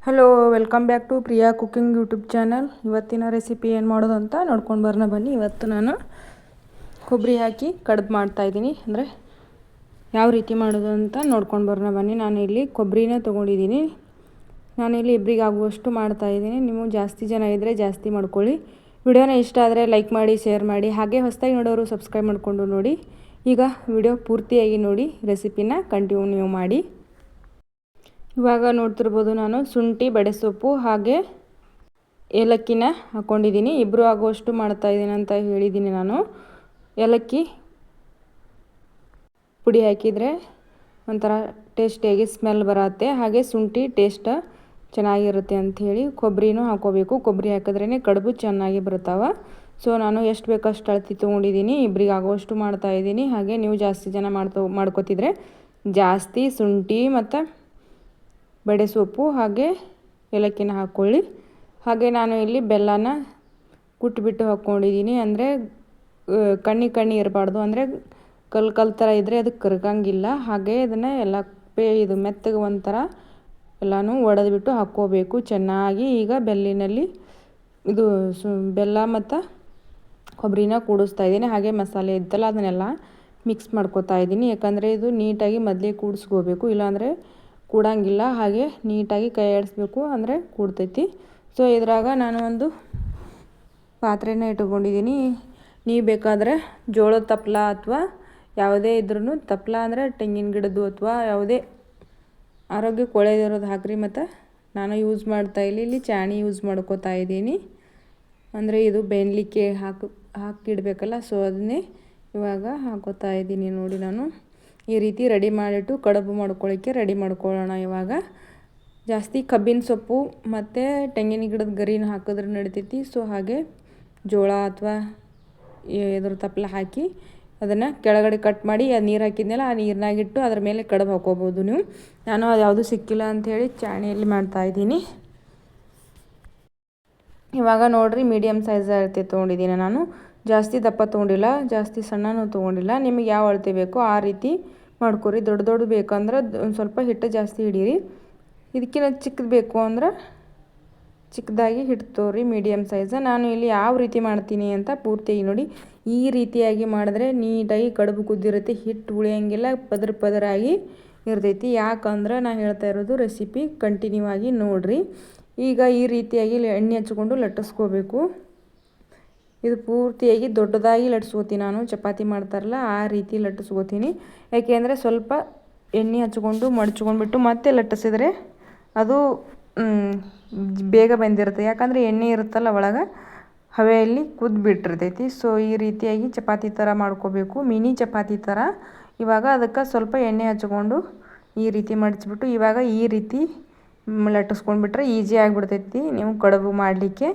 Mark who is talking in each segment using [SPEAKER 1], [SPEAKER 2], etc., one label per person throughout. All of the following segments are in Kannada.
[SPEAKER 1] Hello, welcome back to Priya cooking YouTube channel. ಇವತ್ತಿನ ರೆಸಿಪಿ ಏನು ಮಾಡೋದು ಅಂತ ನೋಡ್ಕೊಂಡು ಬರೋಣ ಬನ್ನಿ. ಇವತ್ತು ನಾನು ಕೊಬ್ಬರಿ ಹಾಕಿ ಕಡುಬು ಮಾಡ್ತಾಯಿದ್ದೀನಿ. ಅಂದರೆ ಯಾವ ರೀತಿ ಮಾಡೋದು ಅಂತ ನೋಡ್ಕೊಂಡು ಬರೋಣ ಬನ್ನಿ. ನಾನು ಇಲ್ಲಿ ಕೊಬ್ಬರಿನ ತೊಗೊಂಡಿದ್ದೀನಿ. ನಾನಿಲ್ಲಿ ಇಬ್ಬರಿಗೆ ಆಗುವಷ್ಟು ಮಾಡ್ತಾಯಿದ್ದೀನಿ. ನೀವು ಜಾಸ್ತಿ ಜನ ಇದ್ದರೆ ಜಾಸ್ತಿ ಮಾಡ್ಕೊಳ್ಳಿ. ವಿಡಿಯೋನ ಇಷ್ಟ ಆದರೆ ಲೈಕ್ ಮಾಡಿ, ಶೇರ್ ಮಾಡಿ. ಹಾಗೆ ಹೊಸದಾಗಿ ನೋಡೋರು ಸಬ್ಸ್ಕ್ರೈಬ್ ಮಾಡಿಕೊಂಡು ನೋಡಿ. ಈಗ ವಿಡಿಯೋ ಪೂರ್ತಿಯಾಗಿ ನೋಡಿ, ರೆಸಿಪಿನ ಕಂಟಿನ್ಯೂ ಮಾಡಿ. ಇವಾಗ ನೋಡ್ತಿರ್ಬೋದು, ನಾನು ಶುಂಠಿ, ಬಡೆಸೊಪ್ಪು ಹಾಗೆ ಏಲಕ್ಕಿನ ಹಾಕ್ಕೊಂಡಿದ್ದೀನಿ. ಇಬ್ಬರು ಆಗುವಷ್ಟು ಮಾಡ್ತಾಯಿದ್ದೀನಿ ಅಂತ ಹೇಳಿದ್ದೀನಿ ನಾನು. ಏಲಕ್ಕಿ ಪುಡಿ ಹಾಕಿದರೆ ಒಂಥರ ಟೇಸ್ಟಿಯಾಗಿ ಸ್ಮೆಲ್ ಬರುತ್ತೆ. ಹಾಗೆ ಶುಂಠಿ ಟೇಸ್ಟ್ ಚೆನ್ನಾಗಿರುತ್ತೆ ಅಂಥೇಳಿ ಕೊಬ್ಬರಿನೂ ಹಾಕ್ಕೋಬೇಕು. ಕೊಬ್ಬರಿ ಹಾಕಿದ್ರೇ ಕಡುಬು ಚೆನ್ನಾಗಿ ಬರ್ತಾವೆ. ಸೊ ನಾನು ಎಷ್ಟು ಬೇಕಷ್ಟು ಅಳತೆ ತೊಗೊಂಡಿದ್ದೀನಿ. ಇಬ್ಬರಿಗೆ ಆಗುವಷ್ಟು ಮಾಡ್ತಾಯಿದ್ದೀನಿ. ಹಾಗೆ ನೀವು ಜಾಸ್ತಿ ಜನ ಮಾಡ್ಕೋತಿದ್ರೆ ಜಾಸ್ತಿ ಶುಂಠಿ ಮತ್ತು ಬಡೆಸೊಪ್ಪು ಹಾಗೆ ಏಲಕ್ಕಿನ ಹಾಕ್ಕೊಳ್ಳಿ. ಹಾಗೆ ನಾನು ಇಲ್ಲಿ ಬೆಲ್ಲನ ಕುಟ್ಬಿಟ್ಟು ಹಾಕ್ಕೊಂಡಿದ್ದೀನಿ. ಅಂದರೆ ಕಣ್ಣಿ ಇರಬಾರ್ದು, ಅಂದರೆ ಕಲ್ಲು ಥರ ಇದ್ದರೆ ಅದಕ್ಕೆ ಕರಗಂಗಿಲ್ಲ. ಹಾಗೆ ಇದನ್ನು ಎಲ್ಲ ಇದು ಮೆತ್ತಗೆ ಒಂಥರ ಎಲ್ಲನೂ ಒಡೆದ್ಬಿಟ್ಟು ಹಾಕ್ಕೋಬೇಕು ಚೆನ್ನಾಗಿ. ಈಗ ಬೆಲ್ಲಿನಲ್ಲಿ ಇದು ಬೆಲ್ಲ ಮತ್ತು ಕೊಬ್ಬರಿನ ಕೂಡಿಸ್ತಾ ಇದ್ದೀನಿ. ಹಾಗೆ ಮಸಾಲೆ ಇದ್ದಲ್ಲ ಅದನ್ನೆಲ್ಲ ಮಿಕ್ಸ್ ಮಾಡ್ಕೋತಾ ಇದ್ದೀನಿ. ಯಾಕಂದರೆ ಇದು ನೀಟಾಗಿ ಮೊದಲೇ ಕೂಡಿಸ್ಕೋಬೇಕು, ಇಲ್ಲಾಂದರೆ ಕೂಡಂಗಿಲ್ಲ. ಹಾಗೆ ನೀಟಾಗಿ ಕೈ ಆಡಿಸ್ಬೇಕು, ಅಂದರೆ ಕೂಡ್ತೈತಿ. ಸೊ ಇದ್ರಾಗ ನಾನು ಒಂದು ಪಾತ್ರೆನ ಇಟ್ಕೊಂಡಿದ್ದೀನಿ. ನೀವು ಬೇಕಾದರೆ ಜೋಳದ ತಪ್ಪಲ ಅಥವಾ ಯಾವುದೇ ಇದ್ರೂ, ತಪ್ಪಲ ಅಂದರೆ ತೆಂಗಿನ ಗಿಡದ್ದು ಅಥವಾ ಯಾವುದೇ ಆರೋಗ್ಯಕ್ಕೆ ಒಳ್ಳೆಯದಿರೋದು ಹಾಕ್ರಿ. ಮತ್ತು ನಾನು ಯೂಸ್ ಇಲ್ಲಿ ಚಾಣಿ ಯೂಸ್ ಮಾಡ್ಕೋತಾ ಇದ್ದೀನಿ. ಅಂದರೆ ಇದು ಬೆನ್ಲಿಕ್ಕೆ ಹಾಕಿಡಬೇಕಲ್ಲ, ಸೊ ಅದನ್ನೇ ಇವಾಗ ಹಾಕೋತಾ ಇದ್ದೀನಿ. ನೋಡಿ, ನಾನು ಈ ರೀತಿ ರೆಡಿ ಮಾಡಿಟ್ಟು ಕಡುಬು ಮಾಡ್ಕೊಳ್ಳೋಕ್ಕೆ ರೆಡಿ ಮಾಡ್ಕೊಳ್ಳೋಣ. ಇವಾಗ ಜಾಸ್ತಿ ಕಬ್ಬಿನ ಸೊಪ್ಪು ಮತ್ತು ತೆಂಗಿನ ಗಿಡದ ಗರಿನ ಹಾಕಿದ್ರೆ ನಡಿತೈತಿ. ಸೊ ಹಾಗೆ ಜೋಳ ಅಥವಾ ಇದ್ರ ತಪ್ಪಲ ಹಾಕಿ ಅದನ್ನು ಕೆಳಗಡೆ ಕಟ್ ಮಾಡಿ ಅದು ನೀರು ಹಾಕಿದ್ನಲ್ಲ, ಆ ನೀರಿನಾಗಿಟ್ಟು ಅದ್ರ ಮೇಲೆ ಕಡುಬು ಹಾಕ್ಕೋಬೋದು ನೀವು. ನಾನು ಅದು ಯಾವುದೂ ಸಿಕ್ಕಿಲ್ಲ ಅಂಥೇಳಿ ಚಾಣಿಯಲ್ಲಿ ಮಾಡ್ತಾಯಿದ್ದೀನಿ. ಇವಾಗ ನೋಡಿರಿ, ಮೀಡಿಯಮ್ ಸೈಜ್ ಅಳತೆ ತೊಗೊಂಡಿದ್ದೀನಿ ನಾನು. ಜಾಸ್ತಿ ದಪ್ಪ ತೊಗೊಂಡಿಲ್ಲ, ಜಾಸ್ತಿ ಸಣ್ಣನೂ ತೊಗೊಂಡಿಲ್ಲ. ನಿಮಗೆ ಯಾವ ಅಳತೆ ಬೇಕೋ ಆ ರೀತಿ ಮಾಡ್ಕೊರಿ. ದೊಡ್ಡ ಬೇಕಂದ್ರೆ ಒಂದು ಸ್ವಲ್ಪ ಹಿಟ್ಟು ಜಾಸ್ತಿ ಹಿಡೀರಿ. ಇದಕ್ಕಿಂತ ಚಿಕ್ಕದು ಬೇಕು ಅಂದ್ರೆ ಚಿಕ್ಕದಾಗಿ ಹಿಟ್ಟು ತೋರಿ, ಮೀಡಿಯಮ್ ಸೈಜ್. ನಾನು ಇಲ್ಲಿ ಯಾವ ರೀತಿ ಮಾಡ್ತೀನಿ ಅಂತ ಪೂರ್ತಿಯಾಗಿ ನೋಡಿ. ಈ ರೀತಿಯಾಗಿ ಮಾಡಿದ್ರೆ ನೀಟಾಗಿ ಕಡುಬು ಕುದ್ದಿರುತ್ತೆ, ಹಿಟ್ಟು ಉಳಿಯೋಂಗಿಲ್ಲ, ಪದರಾಗಿ ಇರ್ತೈತಿ. ಯಾಕಂದ್ರೆ ನಾನು ಹೇಳ್ತಾ ಇರೋದು ರೆಸಿಪಿ ಕಂಟಿನ್ಯೂ ಆಗಿ ನೋಡಿರಿ. ಈಗ ಈ ರೀತಿಯಾಗಿ ಎಣ್ಣೆ ಹಚ್ಕೊಂಡು ಲಟ್ಟಿಸ್ಕೋಬೇಕು. ಇದು ಪೂರ್ತಿಯಾಗಿ ದೊಡ್ಡದಾಗಿ ಲಟ್ಟಿಸ್ಕೋತೀನಿ ನಾನು. ಚಪಾತಿ ಮಾಡ್ತಾರಲ್ಲ ಆ ರೀತಿ ಲಟ್ಟಿಸ್ಕೋತೀನಿ. ಯಾಕೆಂದರೆ ಸ್ವಲ್ಪ ಎಣ್ಣೆ ಹಚ್ಕೊಂಡು ಮಡ್ಚ್ಕೊಂಡ್ಬಿಟ್ಟು ಮತ್ತೆ ಲಟ್ಟಿಸಿದ್ರೆ ಅದು ಬೇಗ ಬಂದಿರುತ್ತೆ. ಯಾಕಂದರೆ ಎಣ್ಣೆ ಇರುತ್ತಲ್ಲ ಒಳಗೆ, ಹವೆಯಲ್ಲಿ ಕುದ್ಬಿಟ್ಟಿರ್ತೈತಿ. ಸೊ ಈ ರೀತಿಯಾಗಿ ಚಪಾತಿ ಥರ ಮಾಡ್ಕೋಬೇಕು, ಮಿನಿ ಚಪಾತಿ ಥರ. ಇವಾಗ ಅದಕ್ಕೆ ಸ್ವಲ್ಪ ಎಣ್ಣೆ ಹಚ್ಕೊಂಡು ಈ ರೀತಿ ಮಡಚಿಬಿಟ್ಟು ಇವಾಗ ಈ ರೀತಿ ಲಟ್ಟಿಸ್ಕೊಂಡ್ಬಿಟ್ರೆ ಈಸಿ ಆಗಿಬಿಡ್ತೈತಿ ನೀವು ಕಡುಬು ಮಾಡಲಿಕ್ಕೆ.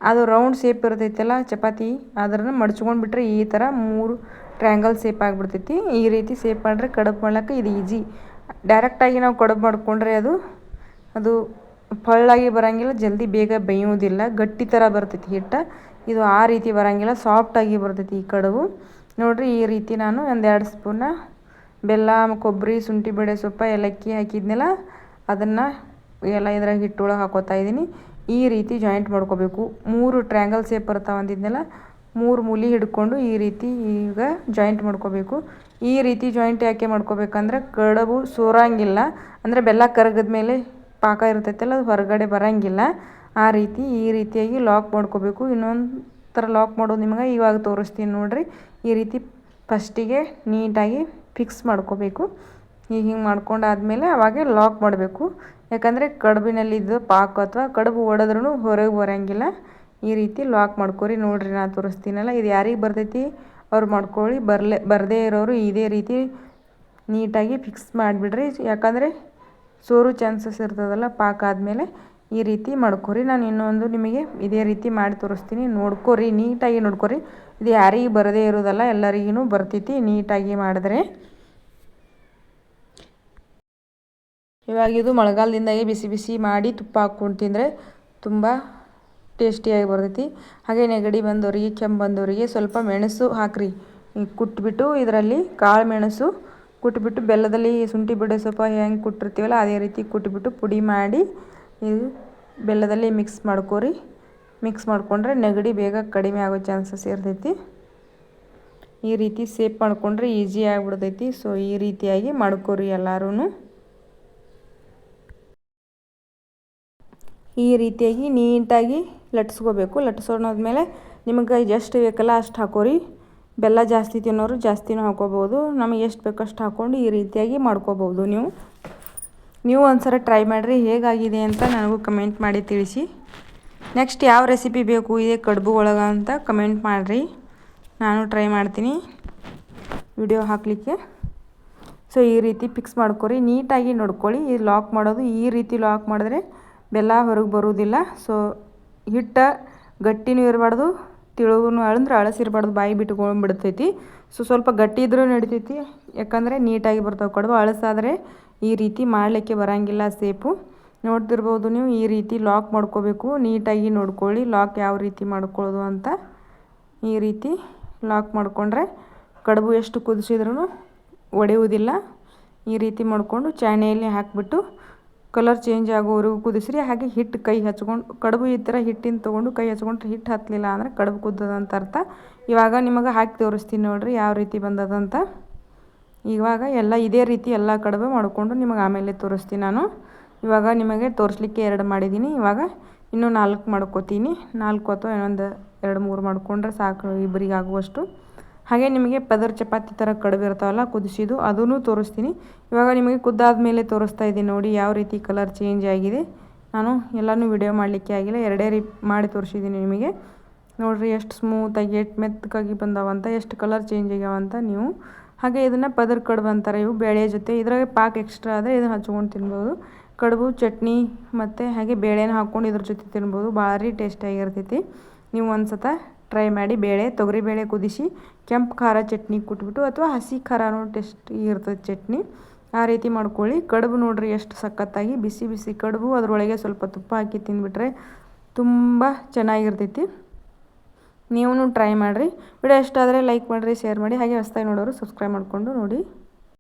[SPEAKER 1] ಅದು ರೌಂಡ್ ಶೇಪ್ ಇರ್ತೈತಲ್ಲ ಚಪಾತಿ, ಅದನ್ನು ಮಡ್ಚ್ಕೊಂಡ್ಬಿಟ್ರೆ ಈ ಥರ 3 ಟ್ರ್ಯಾಂಗಲ್ ಶೇಪ್ ಆಗಿಬಿಡ್ತೈತಿ. ಈ ರೀತಿ ಶೇಪ್ ಮಾಡಿದ್ರೆ ಕಡುಬು ಮಾಡ್ಲಿಕ್ಕೆ ಇದು ಈಸಿ. ಡೈರೆಕ್ಟಾಗಿ ನಾವು ಕಡುಬು ಮಾಡಿಕೊಂಡ್ರೆ ಅದು ಪಳ್ಳಾಗಿ ಬರೋಂಗಿಲ್ಲ, ಜಲ್ದಿ ಬೇಗ ಬೇಯೋದಿಲ್ಲ, ಗಟ್ಟಿ ಥರ ಬರ್ತೈತಿ ಹಿಟ್ಟು. ಇದು ಆ ರೀತಿ ಬರೋಂಗಿಲ್ಲ, ಸಾಫ್ಟಾಗಿ ಬರ್ತೈತಿ ಈ ಕಡುಬು. ನೋಡಿರಿ, ಈ ರೀತಿ ನಾನು 1-2 ಸ್ಪೂನ ಬೆಲ್ಲ, ಕೊಬ್ಬರಿ, ಶುಂಠಿ, ಬಡೆಸೊಪ್ಪು, ಏಲಕ್ಕಿ ಹಾಕಿದ್ನೆಲ್ಲ ಅದನ್ನು ಎಲ್ಲ ಇದ್ರಾಗ ಹಿಟ್ಟೊಳಗೆ ಹಾಕೋತಾ ಇದ್ದೀನಿ. ಈ ರೀತಿ ಜಾಯಿಂಟ್ ಮಾಡ್ಕೋಬೇಕು. 3 ಟ್ರ್ಯಾಂಗಲ್ ಶೇಪ್ ಬರ್ತಾವೆ ಅಂದಿದ್ನೆಲ್ಲ, 3 ಮೂಲೆ ಹಿಡ್ಕೊಂಡು ಈ ರೀತಿ ಈಗ ಜಾಯಿಂಟ್ ಮಾಡ್ಕೋಬೇಕು. ಈ ರೀತಿ ಜಾಯಿಂಟ್ ಯಾಕೆ ಮಾಡ್ಕೋಬೇಕಂದ್ರೆ ಕಡುಬು ಸೋರಂಗಿಲ್ಲ, ಅಂದರೆ ಬೆಲ್ಲ ಕರಗದ ಮೇಲೆ ಪಾಕ ಇರ್ತೈತಲ್ಲ ಅದು ಹೊರಗಡೆ ಬರೋಂಗಿಲ್ಲ. ಆ ರೀತಿ ಈ ರೀತಿಯಾಗಿ ಲಾಕ್ ಮಾಡ್ಕೋಬೇಕು. ಇನ್ನೊಂದು ಥರ ಲಾಕ್ ಮಾಡೋದು ನಿಮಗೆ ಇವಾಗ ತೋರಿಸ್ತೀನಿ ನೋಡಿರಿ. ಈ ರೀತಿ ಫಸ್ಟಿಗೆ ನೀಟಾಗಿ ಫಿಕ್ಸ್ ಮಾಡ್ಕೋಬೇಕು. ಹಿಂಗೆ ಮಾಡ್ಕೊಂಡಾದ್ಮೇಲೆ ಅವಾಗೆ ಲಾಕ್ ಮಾಡಬೇಕು. ಯಾಕಂದರೆ ಕಡುಬಿನಲ್ಲಿದ್ದು ಪಾಕ ಅಥವಾ ಕಡುಬು ಒಡೆದ್ರೂ ಹೊರಗೆ ಬರೋಂಗಿಲ್ಲ. ಈ ರೀತಿ ಲಾಕ್ ಮಾಡ್ಕೊರಿ. ನೋಡಿರಿ, ನಾನು ತೋರಿಸ್ತೀನಲ್ಲ, ಇದು ಯಾರಿಗೆ ಬರ್ತೈತಿ ಅವ್ರು ಮಾಡ್ಕೊಳ್ಳಿ. ಬರದೇ ಇರೋರು ಇದೇ ರೀತಿ ನೀಟಾಗಿ ಫಿಕ್ಸ್ ಮಾಡಿಬಿಡ್ರಿ. ಯಾಕಂದರೆ ಸೋರು ಚಾನ್ಸಸ್ ಇರ್ತದಲ್ಲ ಪಾಕ ಆದಮೇಲೆ. ಈ ರೀತಿ ಮಾಡ್ಕೊರಿ. ನಾನು ಇನ್ನೊಂದು ನಿಮಗೆ ಇದೇ ರೀತಿ ಮಾಡಿ ತೋರಿಸ್ತೀನಿ, ನೋಡ್ಕೊರಿ, ನೀಟಾಗಿ ನೋಡ್ಕೊರಿ. ಇದು ಯಾರಿಗೆ ಬರದೇ ಇರೋದಲ್ಲ, ಎಲ್ಲರಿಗೂ ಬರ್ತೈತಿ ನೀಟಾಗಿ ಮಾಡಿದ್ರೆ. ಇವಾಗ ಇದು ಮಳೆಗಾಲದಿಂದಾಗೆ ಬಿಸಿ ಬಿಸಿ ಮಾಡಿ ತುಪ್ಪ ಹಾಕ್ಕೊಂಡು ತಿಂದರೆ ತುಂಬ ಟೇಸ್ಟಿಯಾಗಿ ಬರ್ತೈತಿ. ಹಾಗೆ ನೆಗಡಿ ಬಂದವರಿಗೆ, ಕೆಮ್ಮು ಬಂದವರಿಗೆ ಸ್ವಲ್ಪ ಮೆಣಸು ಹಾಕ್ರಿ. ಕುಟ್ಬಿಟ್ಟು ಇದರಲ್ಲಿ ಕಾಳು ಮೆಣಸು ಕುಟ್ಬಿಟ್ಟು ಬೆಲ್ಲದಲ್ಲಿ ಶುಂಠಿ ಬಡೆಸೊಪ್ಪು ಹೆಂಗೆ ಕುಟ್ಟಿರ್ತೀವಲ್ಲ ಅದೇ ರೀತಿ ಕುಟ್ಬಿಟ್ಟು ಪುಡಿ ಮಾಡಿ ಇದು ಬೆಲ್ಲದಲ್ಲಿ ಮಿಕ್ಸ್ ಮಾಡ್ಕೊರಿ. ಮಿಕ್ಸ್ ಮಾಡಿಕೊಂಡ್ರೆ ನೆಗಡಿ ಬೇಗ ಕಡಿಮೆ ಆಗೋ ಚಾನ್ಸಸ್ ಇರ್ತೈತಿ. ಈ ರೀತಿ ಸೇಪ್ ಮಾಡಿಕೊಂಡ್ರೆ ಈಸಿ ಆಗಿಬಿಡ್ತೈತಿ. ಸೊ ಈ ರೀತಿಯಾಗಿ ಮಾಡ್ಕೊರಿ ಎಲ್ಲರೂ. ಈ ರೀತಿಯಾಗಿ ನೀಟಾಗಿ ಲಟ್ಸ್ಕೋಬೇಕು. ಲಟ್ಸೋದ್ಮೇಲೆ ನಿಮಗೆ ಎಷ್ಟು ಬೇಕಲ್ಲ ಅಷ್ಟು ಹಾಕೋರಿ. ಬೆಲ್ಲ ಜಾಸ್ತಿ ತಿನ್ನೋರು ಜಾಸ್ತಿನೂ ಹಾಕೋಬೋದು. ನಮಗೆ ಎಷ್ಟು ಬೇಕೋ ಅಷ್ಟು ಹಾಕ್ಕೊಂಡು ಈ ರೀತಿಯಾಗಿ ಮಾಡ್ಕೋಬೋದು. ನೀವು ಒಂದ್ಸಲ ಟ್ರೈ ಮಾಡಿರಿ, ಹೇಗಾಗಿದೆ ಅಂತ ನನಗೂ ಕಮೆಂಟ್ ಮಾಡಿ ತಿಳಿಸಿ. ನೆಕ್ಸ್ಟ್ ಯಾವ ರೆಸಿಪಿ ಬೇಕು ಇದೆ ಕಡುಬು ಒಳಗೆ ಅಂತ ಕಮೆಂಟ್ ಮಾಡಿರಿ, ನಾನು ಟ್ರೈ ಮಾಡ್ತೀನಿ ವಿಡಿಯೋ ಹಾಕಲಿಕ್ಕೆ. ಸೊ ಈ ರೀತಿ ಫಿಕ್ಸ್ ಮಾಡ್ಕೊರಿ, ನೀಟಾಗಿ ನೋಡ್ಕೊಳ್ಳಿ. ಈ ಲಾಕ್ ಮಾಡೋದು ಈ ರೀತಿ ಲಾಕ್ ಮಾಡಿದ್ರೆ ಬೆಲ್ಲ ಹೊರಗೆ ಬರೋದಿಲ್ಲ. ಸೊ ಹಿಟ್ಟು ಗಟ್ಟಿನೂ ಇರಬಾರ್ದು, ತಿಳುವೂ ಅಂದ್ರೆ ಅಳಸಿರಬಾರ್ದು, ಬಾಯಿ ಬಿಟ್ಕೊಂಡ್ಬಿಡ್ತೈತಿ. ಸೊ ಸ್ವಲ್ಪ ಗಟ್ಟಿ ಇದ್ರೂ ನಡಿತೈತಿ, ಯಾಕಂದರೆ ನೀಟಾಗಿ ಬರ್ತಾವೆ ಕಡುಬು. ಅಳಸಾದರೆ ಈ ರೀತಿ ಮಾಡಲಿಕ್ಕೆ ಬರೋಂಗಿಲ್ಲ ಸೇಪು. ನೋಡ್ತಿರ್ಬೋದು ನೀವು, ಈ ರೀತಿ ಲಾಕ್ ಮಾಡ್ಕೋಬೇಕು. ನೀಟಾಗಿ ನೋಡ್ಕೊಳ್ಳಿ ಲಾಕ್ ಯಾವ ರೀತಿ ಮಾಡ್ಕೊಳ್ಳೋದು ಅಂತ. ಈ ರೀತಿ ಲಾಕ್ ಮಾಡಿಕೊಂಡ್ರೆ ಕಡುಬು ಎಷ್ಟು ಕುದಿಸಿದ್ರೂ ಒಡೆಯುವುದಿಲ್ಲ. ಈ ರೀತಿ ಮಾಡಿಕೊಂಡು ಚಾಣೆಯಲ್ಲಿ ಹಾಕಿಬಿಟ್ಟು ಕಲರ್ ಚೇಂಜ್ ಆಗೋವರೆಗೂ ಕುದಿಸ್ರಿ. ಹಾಗೆ ಹಿಟ್ಟು ಕೈ ಹಚ್ಕೊಂಡು, ಕಡುಬು ಈ ಥರ ಹಿಟ್ಟಿನ ತೊಗೊಂಡು ಕೈ ಹಚ್ಕೊಂಡ್ರೆ ಹಿಟ್ಟು ಹತ್ತಲಿಲ್ಲ ಅಂದರೆ ಕಡುಬು ಕುದ್ದದಂತ ಅರ್ಥ. ಇವಾಗ ನಿಮಗೆ ಹಾಕಿ ತೋರಿಸ್ತೀನಿ ನೋಡಿರಿ ಯಾವ ರೀತಿ ಬಂದದಂತ. ಇವಾಗ ಎಲ್ಲ ಇದೇ ರೀತಿ ಎಲ್ಲ ಕಡುಬು ಮಾಡಿಕೊಂಡು ನಿಮಗೆ ಆಮೇಲೆ ತೋರಿಸ್ತೀನಿ ನಾನು. ಇವಾಗ ನಿಮಗೆ ತೋರಿಸ್ಲಿಕ್ಕೆ 2 ಮಾಡಿದ್ದೀನಿ. ಇವಾಗ ಇನ್ನೂ 4 ಮಾಡ್ಕೋತೀನಿ. 4 ಅಥವಾ ಇನ್ನೊಂದು 2-3 ಮಾಡಿಕೊಂಡ್ರೆ ಸಾಕು ಇಬ್ಬರಿಗೆ ಆಗುವಷ್ಟು. ಹಾಗೆ ನಿಮಗೆ ಪದರ್ ಚಪಾತಿ ಥರ ಕಡುಬು ಇರ್ತಾವಲ್ಲ ಕುದಿಸಿದ್ದು, ಅದನ್ನು ತೋರಿಸ್ತೀನಿ. ಇವಾಗ ನಿಮಗೆ ಕುದ್ದಾದ ಮೇಲೆ ತೋರಿಸ್ತಾ ಇದ್ದೀನಿ ನೋಡಿ ಯಾವ ರೀತಿ ಕಲರ್ ಚೇಂಜ್ ಆಗಿದೆ. ನಾನು ಎಲ್ಲನೂ ವಿಡಿಯೋ ಮಾಡಲಿಕ್ಕೆ ಆಗಿಲ್ಲ, 2 ಮಾಡಿ ತೋರಿಸಿದ್ದೀನಿ ನಿಮಗೆ. ನೋಡಿರಿ ಎಷ್ಟು ಸ್ಮೂತಾಗಿ ಎಷ್ಟು ಮೆತ್ತಗಾಗಿ ಬಂದಾವಂತ, ಎಷ್ಟು ಕಲರ್ ಚೇಂಜ್ ಆಗ್ಯಾವಂತ ನೀವು. ಹಾಗೆ ಇದನ್ನು ಪದರ್ ಕಡುಬು ಅಂತಾರೆ. ಇವು ಬೇಳೆ ಜೊತೆ ಇದ್ರಾಗೆ ಪಾಕ್ ಎಕ್ಸ್ಟ್ರಾ ಆದರೆ ಇದನ್ನು ಹಚ್ಕೊಂಡು ತಿನ್ಬೋದು. ಕಡುಬು ಚಟ್ನಿ ಮತ್ತು ಹಾಗೆ ಬೇಳೆನ ಹಾಕ್ಕೊಂಡು ಇದ್ರ ಜೊತೆ ತಿನ್ಬೋದು. ಭಾರಿ ಟೇಸ್ಟಿಯಾಗಿರ್ತೈತಿ. ನೀವು ಒಂದು ಸತ ಟ್ರೈ ಮಾಡಿ. ತೊಗರಿಬೇಳೆ ಕುದಿಸಿ ಕೆಂಪು ಖಾರ ಚಟ್ನಿ ಕುಟ್ಬಿಟ್ಟು, ಅಥವಾ ಹಸಿ ಖಾರನೂ ಟೇಸ್ಟ್ ಇರ್ತದೆ ಚಟ್ನಿ, ಆ ರೀತಿ ಮಾಡ್ಕೊಳ್ಳಿ. ಕಡುಬು ನೋಡಿರಿ ಎಷ್ಟು ಸಖತ್ತಾಗಿ ಬಿಸಿ ಬಿಸಿ ಕಡುಬು, ಅದರೊಳಗೆ ಸ್ವಲ್ಪ ತುಪ್ಪ ಹಾಕಿ ತಿಂದುಬಿಟ್ರೆ ತುಂಬ ಚೆನ್ನಾಗಿರ್ತೈತಿ. ನೀವು ಟ್ರೈ ಮಾಡಿರಿ. ವಿಡಿಯೋ ಇಷ್ಟ ಆದರೆ ಲೈಕ್ ಮಾಡಿರಿ, ಶೇರ್ ಮಾಡಿ. ಹಾಗೆ ಹೊಸದಾಗಿ ನೋಡೋರು ಸಬ್ಸ್ಕ್ರೈಬ್ ಮಾಡಿಕೊಂಡು ನೋಡಿ.